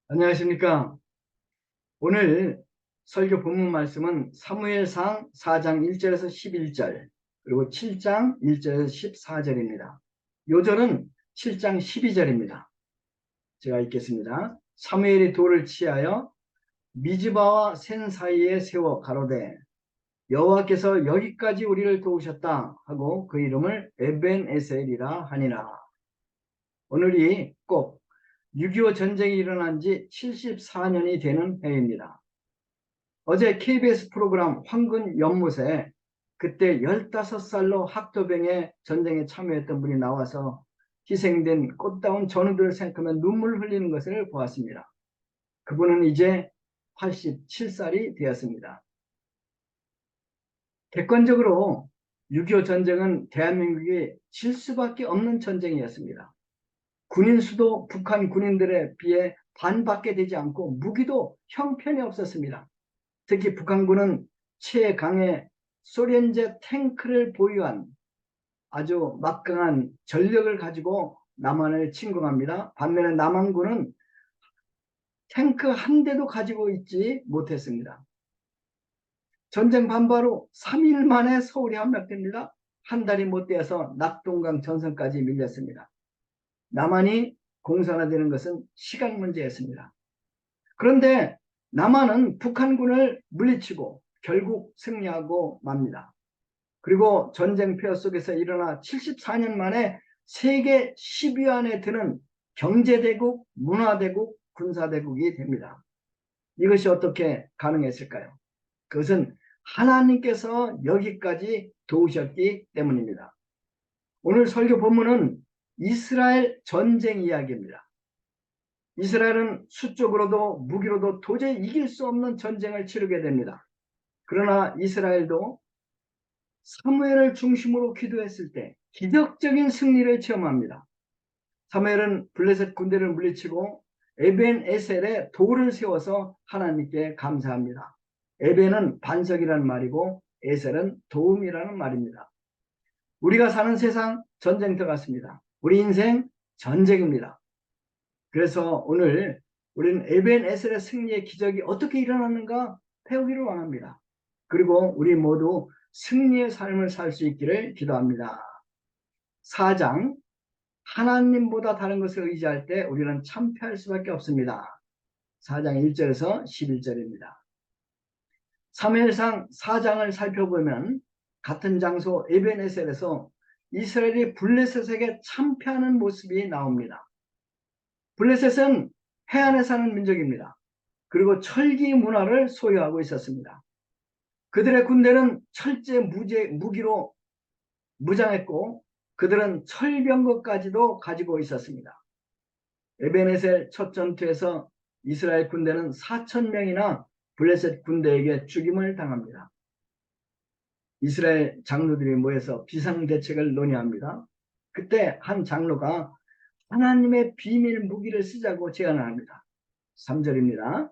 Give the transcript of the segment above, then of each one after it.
안녕하십니까. 오늘 설교 본문 말씀은 사무엘상 4장 1절에서 11절, 그리고 7장 1절에서 14절입니다. 요절은 7장 12절입니다. 제가 읽겠습니다. 사무엘이 돌을 취하여 미즈바와 센 사이에 세워 가로되 여호와께서 여기까지 우리를 도우셨다 하고 그 이름을 에벤에셀이라 하니라. 오늘이 꼭 6.25 전쟁이 일어난 지 74년이 되는 해입니다. 어제 KBS 프로그램 황금 연못에 그때 15살로 학도병에 전쟁에 참여했던 분이 나와서 희생된 꽃다운 전우들을 생각하면 눈물 흘리는 것을 보았습니다. 그분은 이제 87살이 되었습니다. 객관적으로 6.25 전쟁은 대한민국이 질 수밖에 없는 전쟁이었습니다. 군인 수도 북한 군인들에 비해 반밖에 되지 않고 무기도 형편이 없었습니다. 특히 북한군은 최강의 소련제 탱크를 보유한 아주 막강한 전력을 가지고 남한을 침공합니다. 반면에 남한군은 탱크 한 대도 가지고 있지 못했습니다. 전쟁 반바로 3일 만에 서울이 함락됩니다. 한 달이 못 되어서 낙동강 전선까지 밀렸습니다. 남한이 공산화되는 것은 시간 문제였습니다. 그런데 남한은 북한군을 물리치고 결국 승리하고 맙니다. 그리고 전쟁 폐허 속에서 일어나 74년 만에 세계 10위 안에 드는 경제대국, 문화대국, 군사대국이 됩니다. 이것이 어떻게 가능했을까요? 그것은 하나님께서 여기까지 도우셨기 때문입니다. 오늘 설교 본문은 이스라엘 전쟁 이야기입니다. 이스라엘은 수적으로도 무기로도 도저히 이길 수 없는 전쟁을 치르게 됩니다. 그러나 이스라엘도 사무엘을 중심으로 기도했을 때 기적적인 승리를 체험합니다. 사무엘은 블레셋 군대를 물리치고 에벤에셀에 돌을 세워서 하나님께 감사합니다. 에벤은 반석이라는 말이고 에셀은 도움이라는 말입니다. 우리가 사는 세상 전쟁터 같습니다. 우리 인생 전쟁입니다. 그래서 오늘 우리는 에벤에셀의 승리의 기적이 어떻게 일어났는가 배우기를 원합니다. 그리고 우리 모두 승리의 삶을 살 수 있기를 기도합니다. 4장 하나님보다 다른 것을 의지할 때 우리는 참패할 수밖에 없습니다. 4장 1절에서 11절입니다. 사무엘상 4장을 살펴보면 같은 장소 에벤에셀에서 이스라엘이 블레셋에게 참패하는 모습이 나옵니다. 블레셋은 해안에 사는 민족입니다. 그리고 철기 문화를 소유하고 있었습니다. 그들의 군대는 철제 무기로 무장했고 그들은 철병거까지도 가지고 있었습니다. 에벤에셀 첫 전투에서 이스라엘 군대는 4,000명이나 블레셋 군대에게 죽임을 당합니다. 이스라엘 장로들이 모여서 비상대책을 논의합니다. 그때 한 장로가 하나님의 비밀 무기를 쓰자고 제안을 합니다. 3절입니다.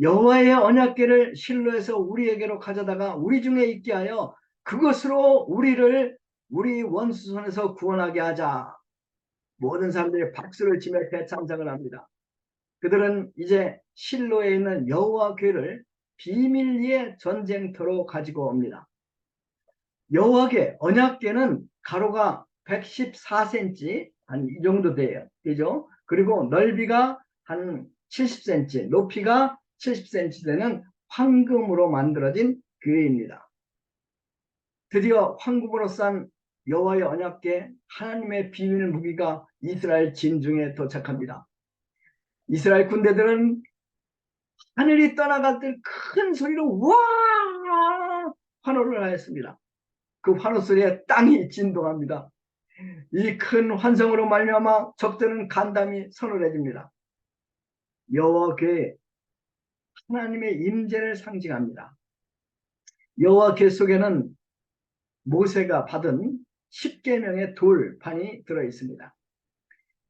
여호와의 언약궤를 실로에서 우리에게로 가져다가 우리 중에 있게 하여 그것으로 우리를 우리 원수 손에서 구원하게 하자. 모든 사람들이 박수를 치며 대참작을 합니다. 그들은 이제 실로에 있는 여호와 궤를 비밀리에 전쟁터로 가지고 옵니다. 여호와궤 언약궤는 가로가 114cm 한 이 정도 되죠. 그리고 넓이가 한 70cm, 높이가 70cm 되는 황금으로 만들어진 궤입니다. 드디어 황금으로 싼 여호와의 언약궤 하나님의 비밀 무기가 이스라엘 진중에 도착합니다. 이스라엘 군대들은 하늘이 떠나갈 때 큰 소리로 와 환호를 하였습니다. 그 환호 소리에 땅이 진동합니다. 이 큰 환성으로 말미암아 적들은 간담이 서늘해집니다. 여호와궤 하나님의 임재를 상징합니다. 여호와궤 속에는 모세가 받은 10계명의 돌판이 들어있습니다.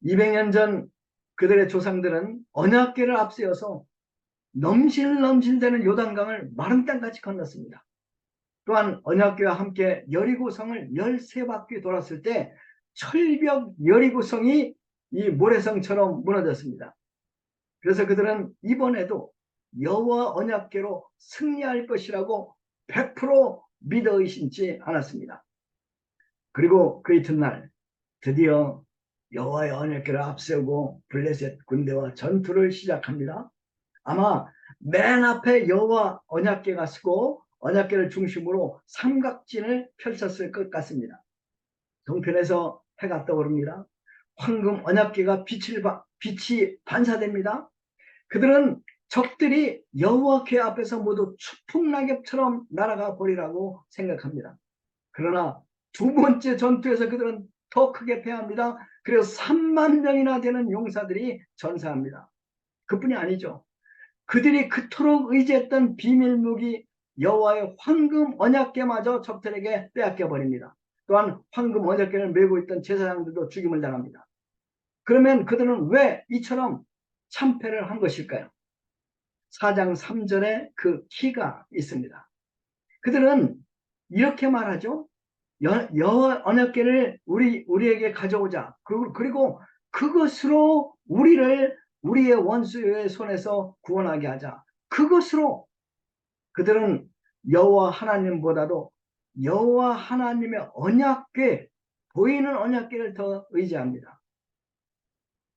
200년 전 그들의 조상들은 언약궤를 앞세워서 넘실넘실대는 요단강을 마른 땅같이 건넜습니다. 또한 언약궤와 함께 여리고성을 13바퀴 돌았을 때 철벽 여리고성이 이 모래성처럼 무너졌습니다. 그래서 그들은 이번에도 여호와 언약궤로 승리할 것이라고 100% 믿어 의심치 않았습니다. 그리고 그 이튿날 드디어 여호와의 언약궤를 앞세우고 블레셋 군대와 전투를 시작합니다. 아마 맨 앞에 여호와 언약궤가 서고 언약궤를 중심으로 삼각진을 펼쳤을 것 같습니다. 동편에서 해가 떠오릅니다. 황금 언약궤가 빛이 반사됩니다. 그들은 적들이 여호와 궤 앞에서 모두 추풍낙엽처럼 날아가 버리라고 생각합니다. 그러나 두 번째 전투에서 그들은 더 크게 패합니다. 그래서 3만 명이나 되는 용사들이 전사합니다. 그뿐이 아니죠. 그들이 그토록 의지했던 비밀무기 여호와의 황금 언약궤마저 적들에게 빼앗겨 버립니다. 또한 황금 언약궤를 메고 있던 제사장들도 죽임을 당합니다. 그러면 그들은 왜 이처럼 참패를 한 것일까요? 4장 3절에 그 키가 있습니다. 그들은 이렇게 말하죠. 여호와 언약궤를 우리에게 가져오자. 그리고 그것으로 우리의 원수의 손에서 구원하게 하자. 그것으로 그들은 여호와 하나님보다도 여호와 하나님의 언약궤, 보이는 언약궤를 더 의지합니다.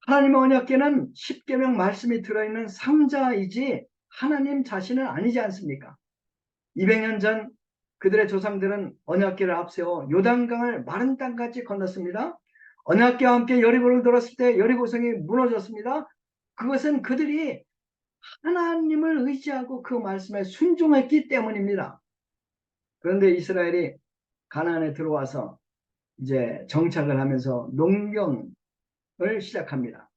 하나님의 언약궤는 십계명 말씀이 들어있는 상자이지 하나님 자신은 아니지 않습니까? 200년 전 그들의 조상들은 언약궤를 앞세워 요단강을 마른 땅같이 건넜습니다. 언약궤와 함께 여리고를 돌았을 때 여리고성이 무너졌습니다. 그것은 그들이 하나님을 의지하고 그 말씀에 순종했기 때문입니다. 그런데 이스라엘이 가나안에 들어와서 이제 정착을 하면서 농경을 시작합니다.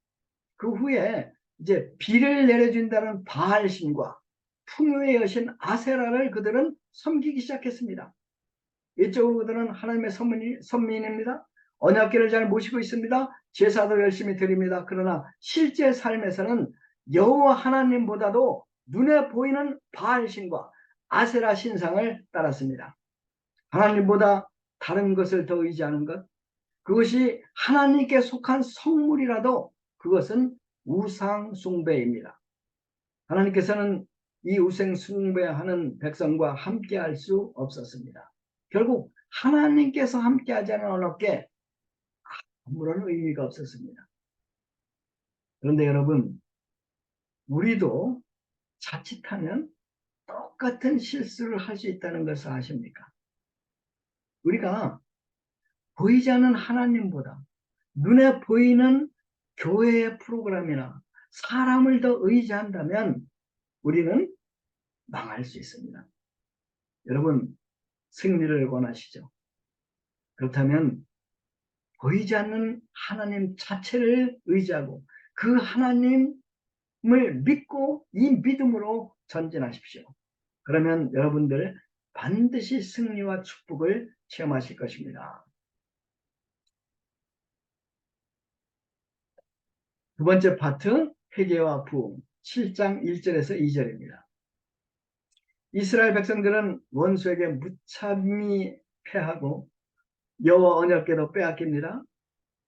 그 후에 이제 비를 내려준다는 바알신과 풍요의 여신 아세라를 그들은 섬기기 시작했습니다. 이쪽으로 그들은 하나님의 선민입니다. 언약궤를 잘 모시고 있습니다. 제사도 열심히 드립니다. 그러나 실제 삶에서는 여호와 하나님보다도 눈에 보이는 바알신과 아세라 신상을 따랐습니다. 하나님보다 다른 것을 더 의지하는 것, 그것이 하나님께 속한 성물이라도 그것은 우상 숭배입니다. 하나님께서는 이 우상 숭배하는 백성과 함께할 수 없었습니다. 결국 하나님께서 함께하지 않은 언약궤 아무런 의미가 없었습니다. 그런데 여러분, 우리도 자칫하면 똑같은 실수를 할 수 있다는 것을 아십니까? 우리가 보이지 않는 하나님보다 눈에 보이는 교회의 프로그램이나 사람을 더 의지한다면 우리는 망할 수 있습니다. 여러분, 승리를 원하시죠? 그렇다면 보이지 않는 하나님 자체를 의지하고 그 하나님을 믿고 이 믿음으로 전진하십시오. 그러면 여러분들 반드시 승리와 축복을 체험하실 것입니다. 두 번째 파트, 회개와 부흥, 7장 1절에서 2절입니다. 이스라엘 백성들은 원수에게 무참히 패하고 여호와 언약궤도 빼앗깁니다.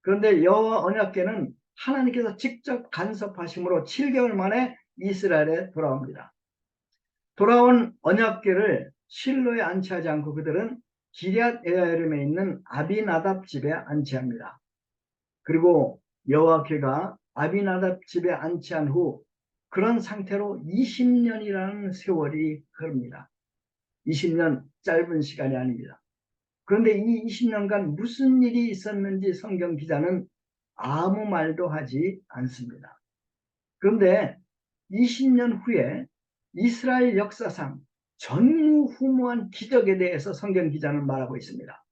그런데 여호와 언약궤는 하나님께서 직접 간섭하심으로 7개월 만에 이스라엘에 돌아옵니다. 돌아온 언약궤를 실로에 안치하지 않고 그들은 기럇 여아림에 있는 아비나답 집에 안치합니다. 그리고 여호와궤가 아비나답 집에 안치한 후 그런 상태로 20년이라는 세월이 흐릅니다. 20년 짧은 시간이 아닙니다. 그런데 이 20년간 무슨 일이 있었는지 성경 기자는 아무 말도 하지 않습니다. 그런데 20년 후에 이스라엘 역사상 전무후무한 기적에 대해서 성경 기자는 말하고 있습니다.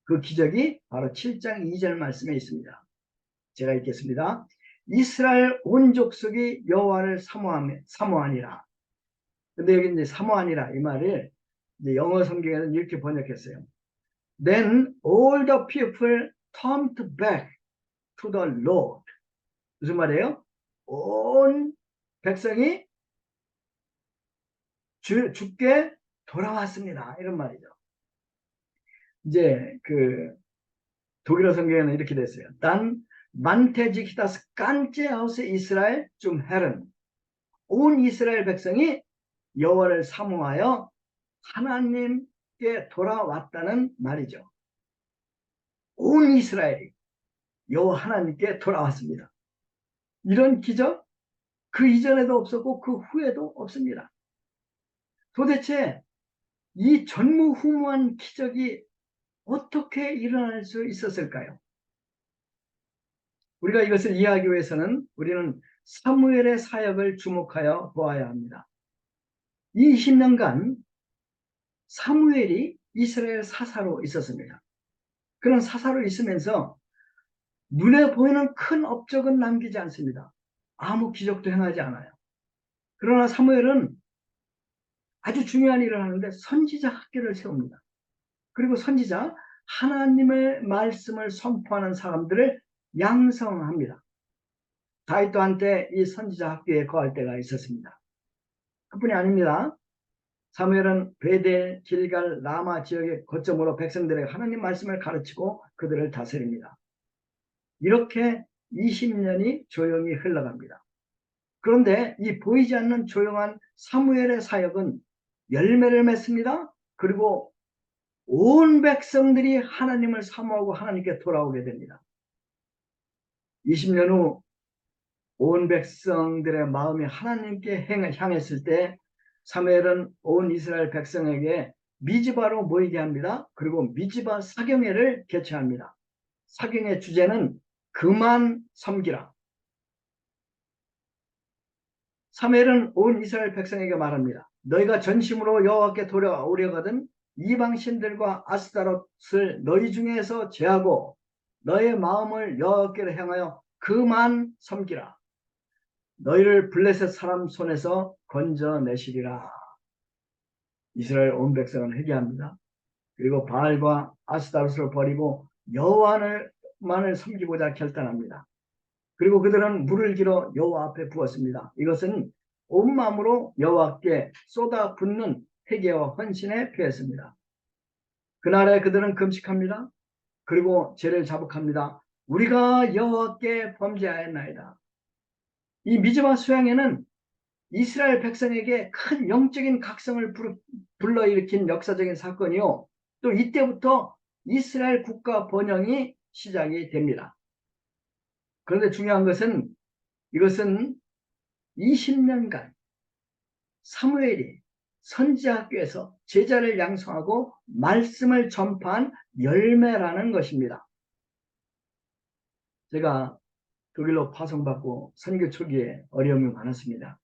그 기적이 바로 7장 2절 말씀에 있습니다. 제가 읽겠습니다. 이스라엘 온 족속이 여호와를 사모하니라. 근데 여기 이제 사모하니라 이 말을 이제 영어 성경에는 이렇게 번역했어요. Then all the people turned back to the Lord. 무슨 말이에요? 온 백성이 주께 돌아왔습니다. 이런 말이죠. 이제 그 독일어 성경에는 이렇게 됐어요. Dann wandte sich das ganze Haus Israel zum Herrn. 온 이스라엘 백성이 여호와를 사모하여 하나님께 돌아왔다는 말이죠. 온 이스라엘이 여호와 하나님께 돌아왔습니다. 이런 기적 그 이전에도 없었고 그 후에도 없습니다. 도대체 이 전무후무한 기적이 어떻게 일어날 수 있었을까요? 우리가 이것을 이해하기 위해서는 우리는 사무엘의 사역을 주목하여 보아야 합니다. 이 20년간 사무엘이 이스라엘 사사로 있었습니다. 그런 사사로 있으면서 눈에 보이는 큰 업적은 남기지 않습니다. 아무 기적도 행하지 않아요. 그러나 사무엘은 아주 중요한 일을 하는데 선지자 학교를 세웁니다. 그리고 선지자 하나님의 말씀을 선포하는 사람들을 양성합니다. 다윗도 한때 이 선지자 학교에 거할 때가 있었습니다. 그뿐이 아닙니다. 사무엘은 베델, 길갈, 라마 지역의 거점으로 백성들에게 하나님 말씀을 가르치고 그들을 다스립니다. 이렇게 20년이 조용히 흘러갑니다. 그런데 이 보이지 않는 조용한 사무엘의 사역은 열매를 맺습니다. 그리고 온 백성들이 하나님을 사모하고 하나님께 돌아오게 됩니다. 20년 후 온 백성들의 마음이 하나님께 향했을 때 사무엘은 온 이스라엘 백성에게 미즈바로 모이게 합니다. 그리고 미즈바 사경회를 개최합니다. 사경의 주제는 그만 섬기라. 사무엘은 온 이스라엘 백성에게 말합니다. 너희가 전심으로 여호와께 돌아오려거든 이방신들과 아스타롯을 너희 중에서 제하고 너의 마음을 여호와께로 향하여 그만 섬기라. 너희를 블레셋 사람 손에서 건져내시리라. 이스라엘 온 백성은 회개합니다. 그리고 바알과 아스타롯을 버리고 여호와만을 섬기고자 결단합니다. 그리고 그들은 물을 길어 여호와 앞에 부었습니다. 이것은 온 마음으로 여호와께 쏟아붓는 회개와 헌신의 표였습니다. 그날에 그들은 금식합니다. 그리고 죄를 자복합니다. 우리가 여호와께 범죄하였나이다. 이 미즈바 수양회는 이스라엘 백성에게 큰 영적인 각성을 불러일으킨 역사적인 사건이요. 또 이때부터 이스라엘 국가 번영이 시작이 됩니다. 그런데 중요한 것은 이것은 20년간 사무엘이 선지학교에서 제자를 양성하고 말씀을 전파한 열매라는 것입니다. 제가 독일로 파송받고 선교 초기에 어려움이 많았습니다.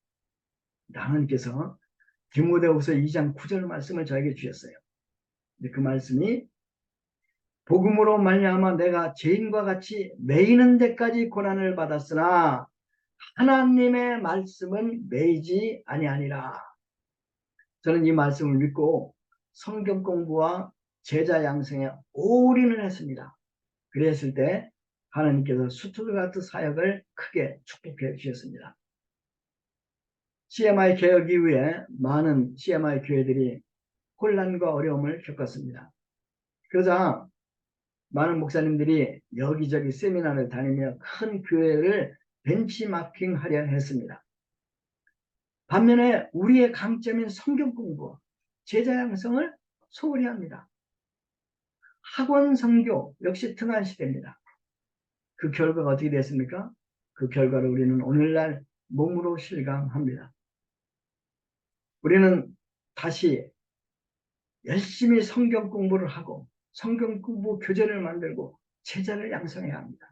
하나님께서 디모데후서 2장 9절 말씀을 저에게 주셨어요. 그 말씀이 복음으로 말미암아 내가 죄인과 같이 매이는 데까지 고난을 받았으나 하나님의 말씀은 매이지 아니하니라. 저는 이 말씀을 믿고 성경 공부와 제자 양성에 올인을 했습니다. 그랬을 때 하나님께서 스투트가르트 사역을 크게 축복해 주셨습니다. CMI 개혁 이후에 많은 CMI 교회들이 혼란과 어려움을 겪었습니다. 그러자 많은 목사님들이 여기저기 세미나를 다니며 큰 교회를 벤치마킹하려 했습니다. 반면에 우리의 강점인 성경 공부, 제자 양성을 소홀히 합니다. 학원 선교 역시 등한시대입니다. 그 결과가 어떻게 됐습니까? 그 결과를 우리는 오늘날 몸으로 실감합니다. 우리는 다시 열심히 성경 공부를 하고 성경 공부 교재를 만들고 제자를 양성해야 합니다.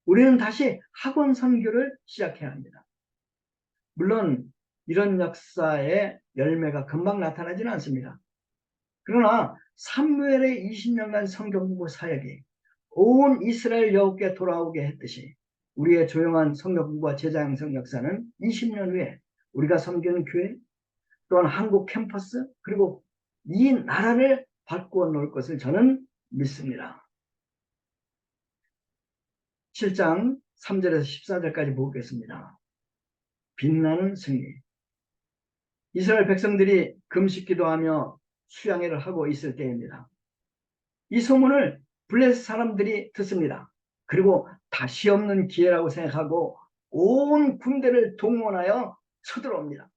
우리는 다시 학원 선교를 시작해야 합니다. 물론 이런 역사의 열매가 금방 나타나지는 않습니다. 그러나 사무엘의 20년간 성경 공부 사역이 온 이스라엘 여호와께 돌아오게 했듯이 우리의 조용한 성경 공부와 제자 양성 역사는 20년 후에 우리가 섬기는 교회 또한 한국 캠퍼스 그리고 이 나라를 바꾸어 놓을 것을 저는 믿습니다. 7장 3절에서 14절까지 보겠습니다. 빛나는 승리. 이스라엘 백성들이 금식 기도하며 수양회를 하고 있을 때입니다. 이 소문을 블레셋 사람들이 듣습니다. 그리고 다시 없는 기회라고 생각하고 온 군대를 동원하여 쳐들어옵니다.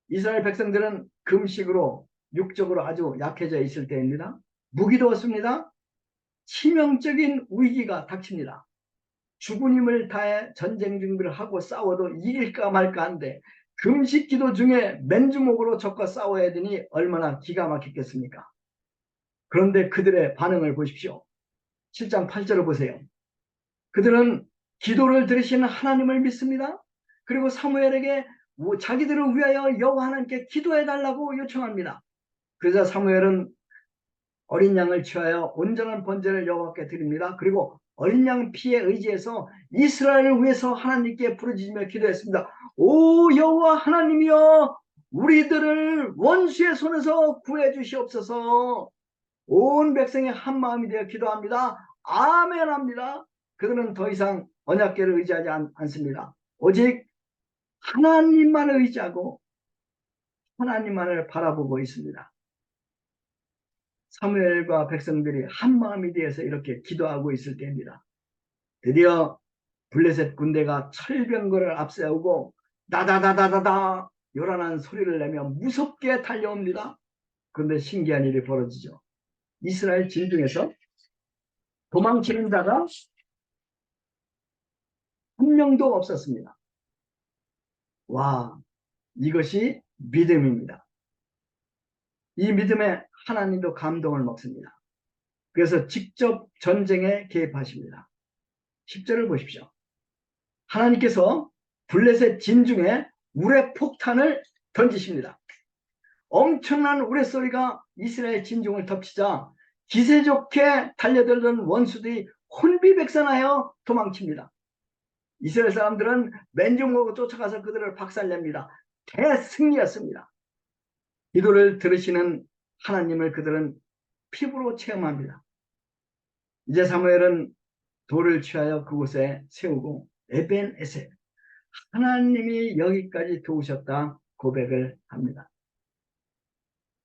이스라엘 백성들은 금식으로 육적으로 아주 약해져 있을 때입니다. 무기도 없습니다. 치명적인 위기가 닥칩니다. 죽은 힘을 다해 전쟁 준비를 하고 싸워도 이길까 말까 한데 금식 기도 중에 맨주먹으로 적과 싸워야 되니 얼마나 기가 막히겠습니까? 그런데 그들의 반응을 보십시오. 7장 8절을 보세요. 그들은 기도를 들으시는 하나님을 믿습니다. 그리고 사무엘에게 자기들을 위하여 여호와 하나님께 기도해달라고 요청합니다. 그러자 사무엘은 어린 양을 취하여 온전한 번제를 여호와께 드립니다. 그리고 어린 양 피에 의지해서 이스라엘을 위해서 하나님께 부르짖으며 기도했습니다. 오 여호와 하나님이여, 우리들을 원수의 손에서 구해 주시옵소서. 온 백성이 한 마음이 되어 기도합니다. 아멘 합니다. 그들은 더 이상 언약궤를 의지하지 않습니다. 오직 하나님만을 의지하고 하나님만을 바라보고 있습니다. 사무엘과 백성들이 한 마음이 되어서 이렇게 기도하고 있을 때입니다. 드디어 블레셋 군대가 철병거를 앞세우고 다다다다다다 요란한 소리를 내며 무섭게 달려옵니다. 그런데 신기한 일이 벌어지죠. 이스라엘 진중에서 도망치는 자가 한 명도 없었습니다. 와, 이것이 믿음입니다. 이 믿음에 하나님도 감동을 먹습니다. 그래서 직접 전쟁에 개입하십니다. 10절을 보십시오. 하나님께서 블레셋 진중에 우레폭탄을 던지십니다. 엄청난 우레소리가 이스라엘 진중을 덮치자 기세 좋게 달려들던 원수들이 혼비백산하여 도망칩니다. 이스라엘 사람들은 맨주먹으로 쫓아가서 그들을 박살냅니다. 대승리였습니다. 기도를 들으시는 하나님을 그들은 피부로 체험합니다. 이제 사무엘은 돌을 취하여 그곳에 세우고 에벤에셀, 하나님이 여기까지 도우셨다 고백을 합니다.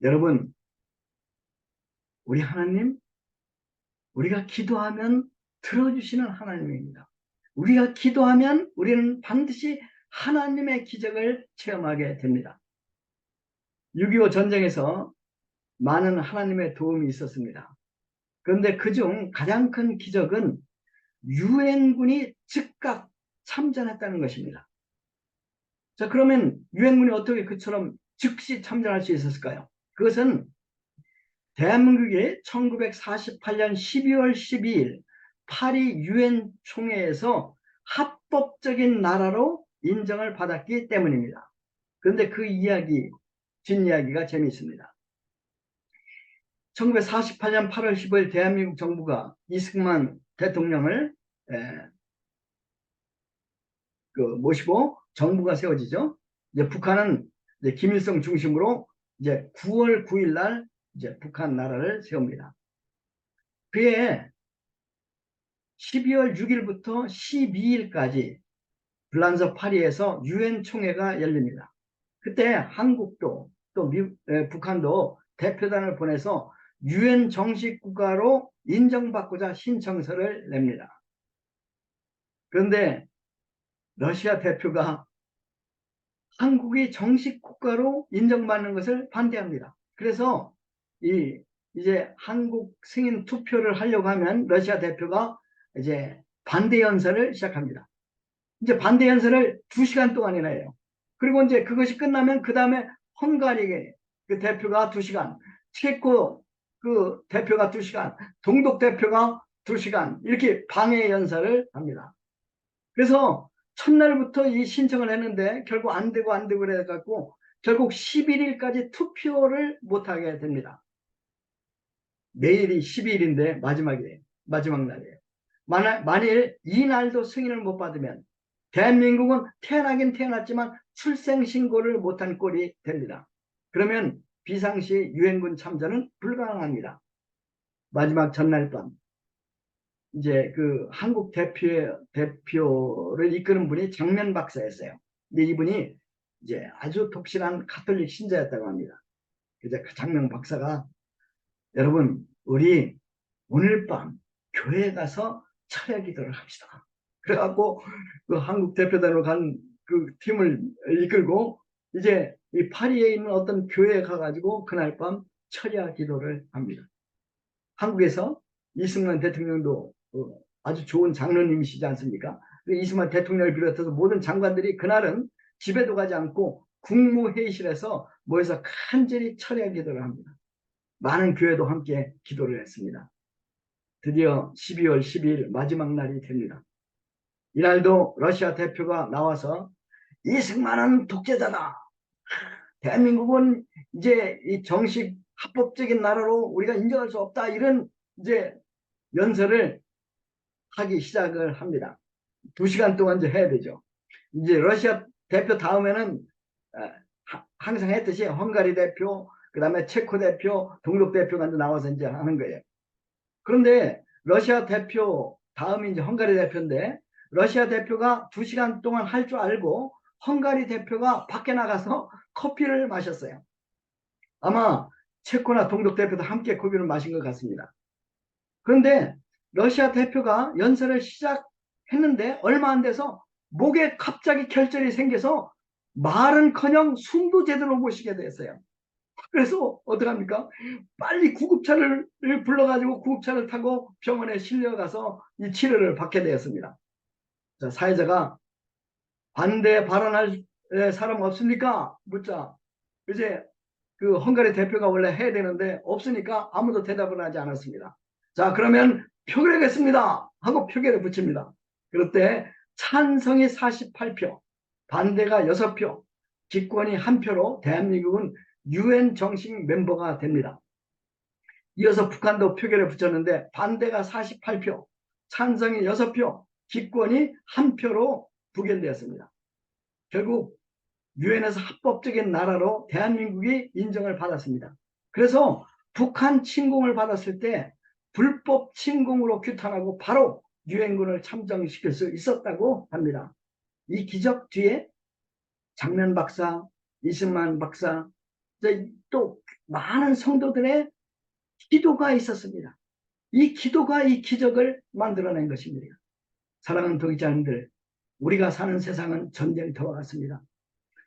여러분, 우리 하나님, 우리가 기도하면 들어주시는 하나님입니다. 우리가 기도하면 우리는 반드시 하나님의 기적을 체험하게 됩니다. 6.25 전쟁에서 많은 하나님의 도움이 있었습니다. 그런데 그중 가장 큰 기적은 유엔군이 즉각 참전했다는 것입니다. 자, 그러면 유엔군이 어떻게 그처럼 즉시 참전할 수 있었을까요? 그것은 대한민국이 1948년 12월 12일 파리 유엔 총회에서 합법적인 나라로 인정을 받았기 때문입니다. 그런데 그 이야기, 뒷이야기가 재미있습니다. 1948년 8월 15일 대한민국 정부가 이승만 대통령을 모시고 정부가 세워지죠. 이제 북한은 이제 김일성 중심으로 이제 9월 9일 날 이제 북한 나라를 세웁니다. 그해 12월 6일부터 12일까지 불란서 파리에서 유엔 총회가 열립니다. 그때 한국도 또 북한도 대표단을 보내서 유엔 정식 국가로 인정받고자 신청서를 냅니다. 그런데 러시아 대표가 한국이 정식 국가로 인정받는 것을 반대합니다. 그래서 이제 한국 승인 투표를 하려고 하면 러시아 대표가 이제 반대 연설을 시작합니다. 이제 반대 연설을 2시간 동안이나 해요. 그리고 이제 그것이 끝나면 그 다음에 헝가리 그 대표가 2시간, 체코 그 대표가 2시간, 동독 대표가 2시간 이렇게 방해 연설을 합니다. 그래서 첫날부터 이 신청을 했는데 결국 안 되고 그래갖고 결국 11일까지 투표를 못하게 됩니다. 내일이 12일인데 마지막이에요. 마지막 날이에요. 만일 이 날도 승인을 못 받으면 대한민국은 태어나긴 태어났지만 출생신고를 못한 꼴이 됩니다. 그러면 비상시 유엔군 참전은 불가능합니다. 마지막 전날 밤 이제 그 한국 대표를 이끄는 분이 장면 박사였어요. 근데 이분이 이제 아주 독실한 가톨릭 신자였다고 합니다. 그래서 그 장면 박사가 여러분 우리 오늘 밤 교회에 가서 철야 기도를 합시다. 그래갖고 그 한국 대표단으로 간 그 팀을 이끌고 이제 이 파리에 있는 어떤 교회에 가가지고 그날 밤 철야 기도를 합니다. 한국에서 이승만 대통령도 아주 좋은 장로님이시지 않습니까? 이승만 대통령을 비롯해서 모든 장관들이 그날은 집에도 가지 않고 국무회의실에서 모여서 간절히 철야 기도를 합니다. 많은 교회도 함께 기도를 했습니다. 드디어 12월 12일 마지막 날이 됩니다. 이날도 러시아 대표가 나와서 이승만은 독재자다. 대한민국은 이제 이 정식 합법적인 나라로 우리가 인정할 수 없다. 이런 이제 연설을 하기 시작을 합니다. 2시간 동안 이제 해야 되죠. 이제 러시아 대표 다음에는 항상 했듯이 헝가리 대표, 그 다음에 체코 대표, 동독 대표가 이제 나와서 이제 하는 거예요. 그런데 러시아 대표 다음이 이제 헝가리 대표인데 러시아 대표가 2시간 동안 할 줄 알고 헝가리 대표가 밖에 나가서 커피를 마셨어요. 아마 체코나 동독 대표도 함께 커피를 마신 것 같습니다. 그런데 러시아 대표가 연설을 시작했는데 얼마 안 돼서 목에 갑자기 결절이 생겨서 말은커녕 숨도 제대로 못 쉬게 됐어요. 그래서 어떡합니까? 빨리 구급차를 불러가지고 구급차를 타고 병원에 실려가서 이 치료를 받게 되었습니다. 자, 사회자가 반대 발언할 사람 없습니까? 묻자. 이제 그 헝가리 대표가 원래 해야 되는데 없으니까 아무도 대답을 하지 않았습니다. 자, 그러면 표결하겠습니다 하고 표결을 붙입니다. 그럴 때 찬성이 48표, 반대가 6표, 기권이 1표로 대한민국은 UN 정식 멤버가 됩니다. 이어서 북한도 표결에 붙였는데 반대가 48표, 찬성이 6표, 기권이 1표로 부결되었습니다. 결국 유엔에서 합법적인 나라로 대한민국이 인정을 받았습니다. 그래서 북한 침공을 받았을 때 불법 침공으로 규탄하고 바로 유엔군을 참정시킬 수 있었다고 합니다. 이 기적 뒤에 장면 박사, 이승만 박사, 또 많은 성도들의 기도가 있었습니다. 이 기도가 이 기적을 만들어낸 것입니다. 사랑하는 독자님들, 우리가 사는 세상은 전쟁터와 같습니다.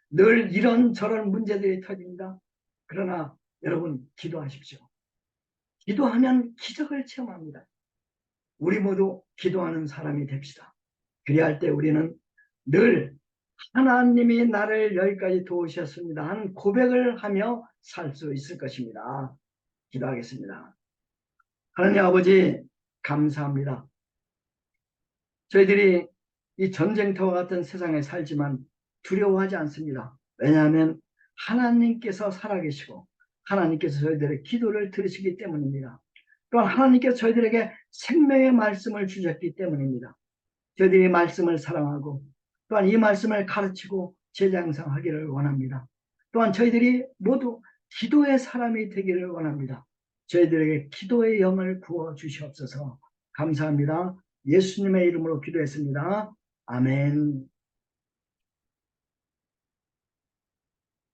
늘 이런저런 문제들이 터집니다. 그러나 여러분 기도하십시오. 기도하면 기적을 체험합니다. 우리 모두 기도하는 사람이 됩시다. 그리할 때 우리는 늘 하나님이 나를 여기까지 도우셨습니다 하는 고백을 하며 살 수 있을 것입니다. 기도하겠습니다. 하나님 아버지 감사합니다. 저희들이 이 전쟁터와 같은 세상에 살지만 두려워하지 않습니다. 왜냐하면 하나님께서 살아계시고 하나님께서 저희들의 기도를 들으시기 때문입니다. 또한 하나님께서 저희들에게 생명의 말씀을 주셨기 때문입니다. 저희들이 말씀을 사랑하고 또한 이 말씀을 가르치고 제장성하기를 원합니다. 또한 저희들이 모두 기도의 사람이 되기를 원합니다. 저희들에게 기도의 영을 부어 주시옵소서. 감사합니다. 예수님의 이름으로 기도했습니다. 아멘.